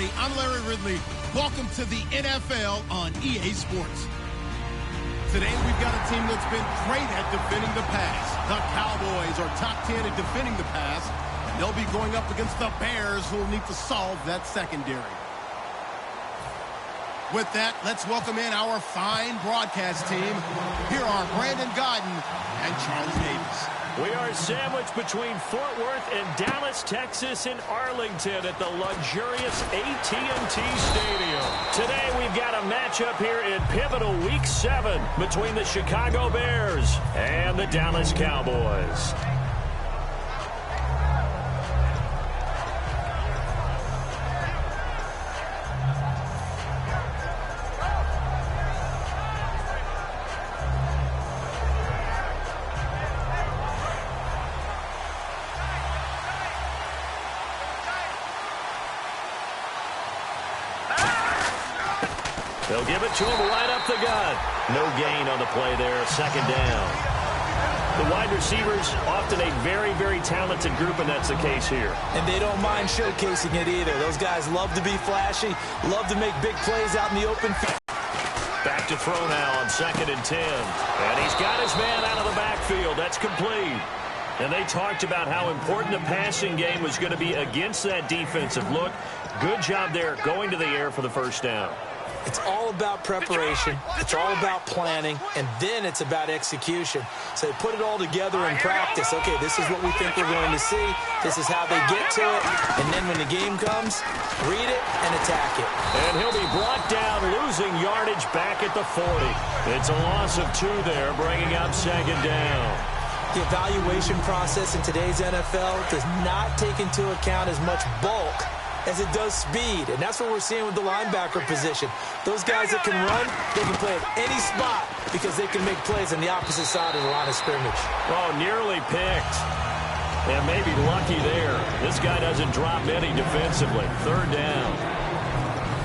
everybody. I'm Larry Ridley. Welcome to the NFL on EA Sports. Today, we've got a team that's been great at defending the pass. The Cowboys are top 10 at defending the pass, and they'll be going up against the Bears, who will need to solve that secondary. With that, let's welcome in our fine broadcast team. Here are Brandon Godden and Charles Davis. We are sandwiched between Fort Worth and Dallas, Texas, and Arlington at the luxurious AT&T Stadium. Today, we've got a matchup here in pivotal Week 7 between the Chicago Bears and the Dallas Cowboys. They'll give it to him right up the gut. No gain on the play there, second down. The wide receivers, often a very, very talented group, and that's the case here. And they don't mind showcasing it either. Those guys love to be flashy, love to make big plays out in the open field. Back to throw now on 2nd and 10. And he's got his man out of the backfield. That's complete. And they talked about how important the passing game was going to be against that defensive look. Good job there going to the air for the first down. It's all about preparation. It's all about planning. And then it's about execution. So they put it all together in practice. Okay, this is what we think we're going to see. This is how they get to it. And then when the game comes, read it and attack it. And he'll be brought down, losing yardage back at the 40. It's a loss of 2 there, bringing up 2nd down. The evaluation process in today's NFL does not take into account as much bulk as it does speed, and that's what we're seeing with the linebacker position. Those guys that can run, they can play at any spot because they can make plays on the opposite side of the line of scrimmage. Oh, nearly picked. And maybe lucky there. This guy doesn't drop any defensively. 3rd down.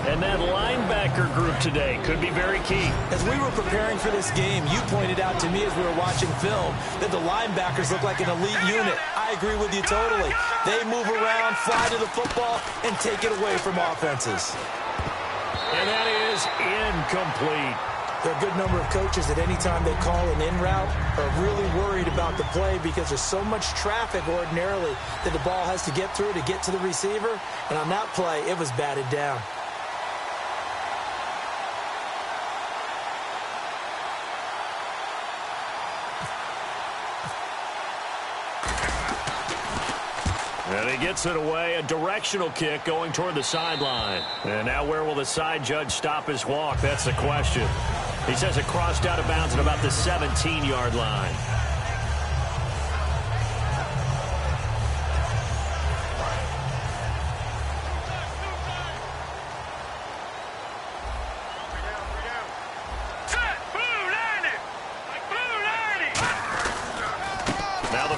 And that linebacker group today could be very key. As we were preparing for this game, you pointed out to me as we were watching film that the linebackers look like an elite unit. I agree with you totally. They move around, fly to the football, and take it away from offenses. And that is incomplete. There are a good number of coaches that any time they call an in route are really worried about the play because there's so much traffic ordinarily that the ball has to get through to get to the receiver. And on that play, it was batted down. And he gets it away, a directional kick going toward the sideline. And now where will the side judge stop his walk? That's the question. He says it crossed out of bounds at about the 17-yard line.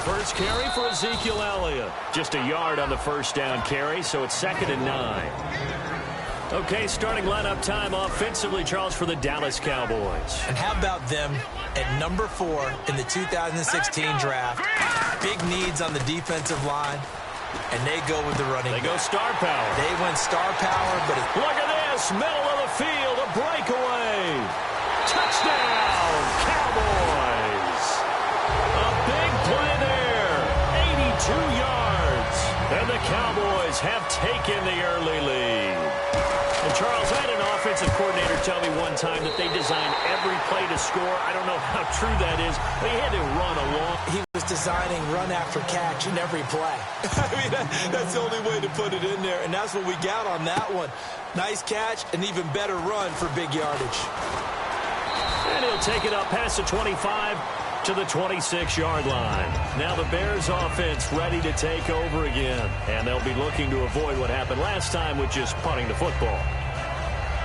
First carry for Ezekiel Elliott. Just a yard on the first down carry, so it's 2nd and 9. Okay, starting lineup time offensively, Charles, for the Dallas Cowboys. And how about them at number 4 in the 2016 draft? Big needs on the defensive line, and they go with the running back. They go star power. They went star power, but look at this, middle of the field, a breakaway. Touchdown, Cowboys. A big play there, 82 yards. And the Cowboys have taken the early lead. And Charles, I had an offensive coordinator tell me one time that they designed every play to score. I don't know how true that is, but he had to run along. He was designing run after catch in every play. I mean, that's the only way to put it in there, and that's what we got on that one. Nice catch, and even better run for big yardage. And he'll take it up past the 25 to the 26-yard line. Now the Bears offense ready to take over again, and they'll be looking to avoid what happened last time with just punting the football.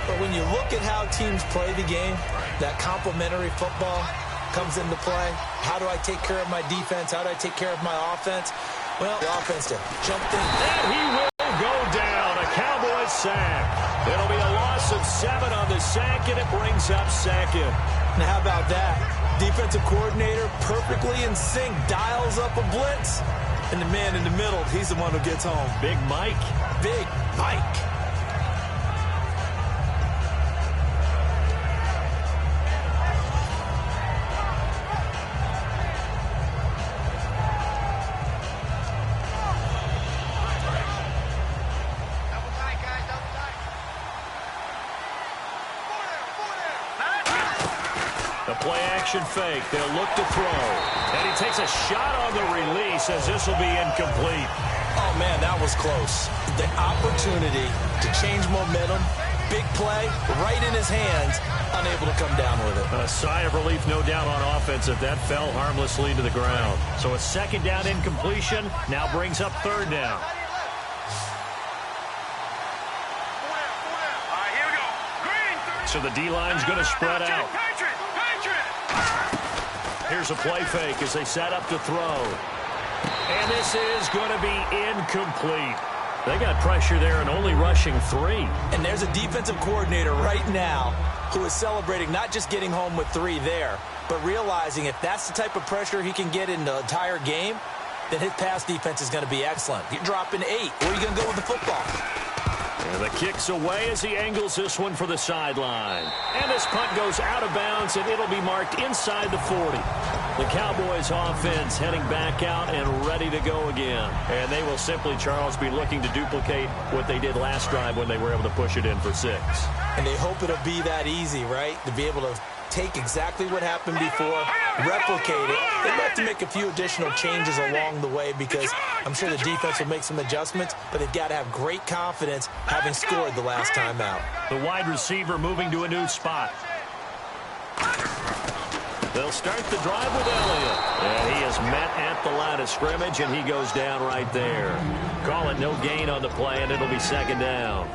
But when you look at how teams play the game, that complementary football comes into play. How do I take care of my defense? How do I take care of my offense? Well, the offense jumped in. And he will go down. A Cowboys sack. It'll be a loss of 7 on the sack, and it brings up 2nd. Now, how about that? Defensive coordinator perfectly in sync, dials up a blitz. And the man in the middle, he's the one who gets home. Big Mike. Big Mike. The play-action fake. They'll look to throw. And he takes a shot on the release as this will be incomplete. Oh, man, that was close. The opportunity to change momentum, big play, right in his hands, unable to come down with it. A sigh of relief, no doubt, on offense if that fell harmlessly to the ground. So a second down incompletion now brings up third down. So the D-line's going to spread out. Here's a play fake as they set up to throw. And this is going to be incomplete. They got pressure there and only rushing 3. And there's a defensive coordinator right now who is celebrating not just getting home with 3 there, but realizing if that's the type of pressure he can get in the entire game, then his pass defense is going to be excellent. You're dropping 8. Where are you going to go with the football? And the kick's away as he angles this one for the sideline. And this punt goes out of bounds, and it'll be marked inside the 40. The Cowboys offense heading back out and ready to go again. And they will simply, Charles, be looking to duplicate what they did last drive when they were able to push it in for 6. And they hope it'll be that easy, right? To be able to take exactly what happened before, replicate it. They might have to make a few additional changes along the way because I'm sure the defense will make some adjustments, but they've got to have great confidence having scored the last time out. The wide receiver moving to a new spot. They'll start the drive with Elliott. And he is met at the line of scrimmage, and he goes down right there. Call it no gain on the play, and it'll be second down.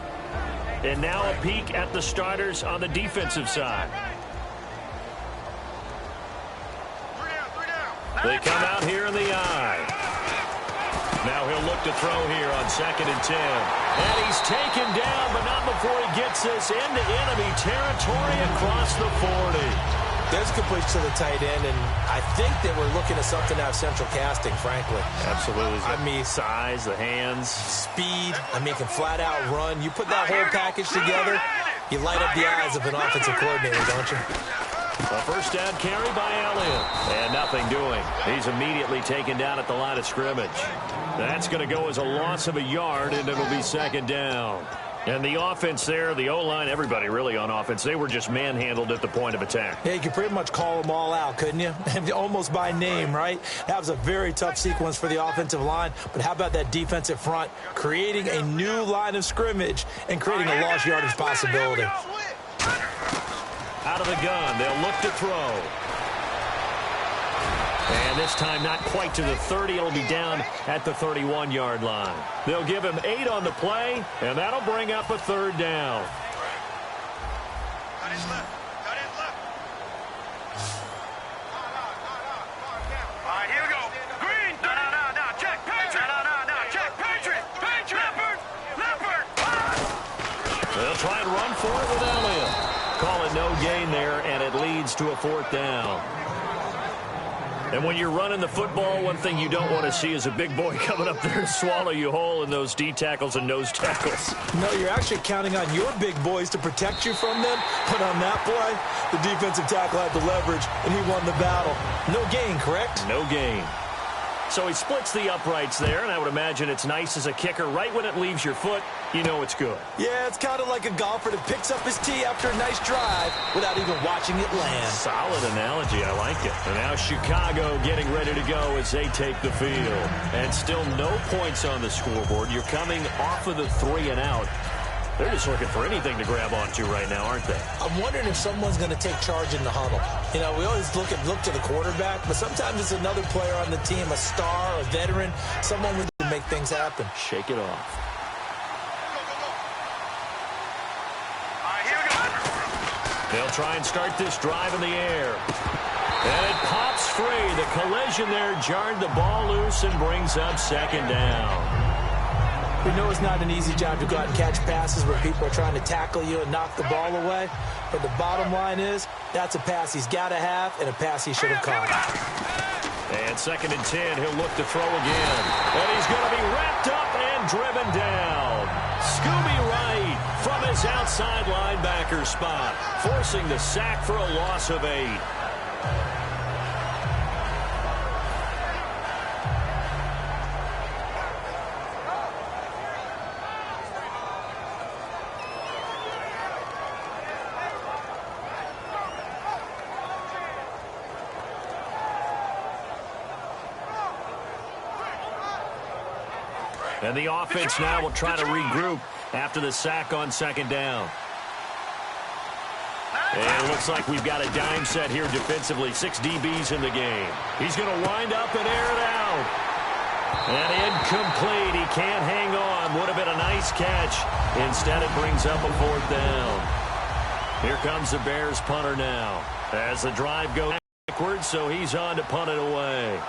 And now a peek at the starters on the defensive side. They come out here in the eye. Now he'll look to throw here on 2nd and 10. And he's taken down, but not before he gets this into enemy territory across the 40. There's completion to the tight end, and I think that we're looking at something out of central casting, frankly. Absolutely. I mean, size, the hands. Speed. I mean, can flat out run. You put that whole package together, you light up the eyes of an offensive coordinator, don't you? A first down carry by Elliott. And nothing doing. He's immediately taken down at the line of scrimmage. That's going to go as a loss of a yard, and it'll be second down. And the offense there, the O-line, everybody really on offense, they were just manhandled at the point of attack. Yeah, you could pretty much call them all out, couldn't you? Almost by name, right? That was a very tough sequence for the offensive line. But how about that defensive front creating a new line of scrimmage and creating a lost yardage possibility? Out of the gun, they'll look to throw. And this time not quite to the 30. It'll be down at the 31-yard line. They'll give him 8 on the play, and that'll bring up a third down. Got his left. Got his left. All right, here we go. Green. No. Check. Patriot. No. Check. Patriot. Leopard. They'll try and run for it with Elliott. Call it no gain there, and it leads to a 4th down. And when you're running the football, one thing you don't want to see is a big boy coming up there and swallow you whole in those D tackles and nose tackles. No, you're actually counting on your big boys to protect you from them. But on that play, the defensive tackle had the leverage, and he won the battle. No gain, correct? No gain. So he splits the uprights there, and I would imagine it's nice as a kicker. Right when it leaves your foot, you know it's good. Yeah, it's kind of like a golfer that picks up his tee after a nice drive without even watching it land. Solid analogy. I like it. And now Chicago getting ready to go as they take the field. And still no points on the scoreboard. You're coming off of the 3 and out. They're just looking for anything to grab onto right now, aren't they? I'm wondering if someone's going to take charge in the huddle. You know, we always look to the quarterback, but sometimes it's another player on the team, a star, a veteran, someone who can make things happen. Shake it off. All right, here we go. They'll try and start this drive in the air. And it pops free. The collision there jarred the ball loose and brings up second down. We know it's not an easy job to go out and catch passes where people are trying to tackle you and knock the ball away. But the bottom line is, that's a pass he's got to have and a pass he should have caught. And 2nd and 10, he'll look to throw again. And he's going to be wrapped up and driven down. Scooby Wright from his outside linebacker spot, forcing the sack for a loss of 8. And the offense now will try to regroup after the sack on second down. And it looks like we've got a dime set here defensively. 6 DBs in the game. He's going to wind up and air it out. And incomplete. He can't hang on. Would have been a nice catch. Instead, it brings up a 4th down. Here comes the Bears punter now. As the drive goes backwards, so he's on to punt it away.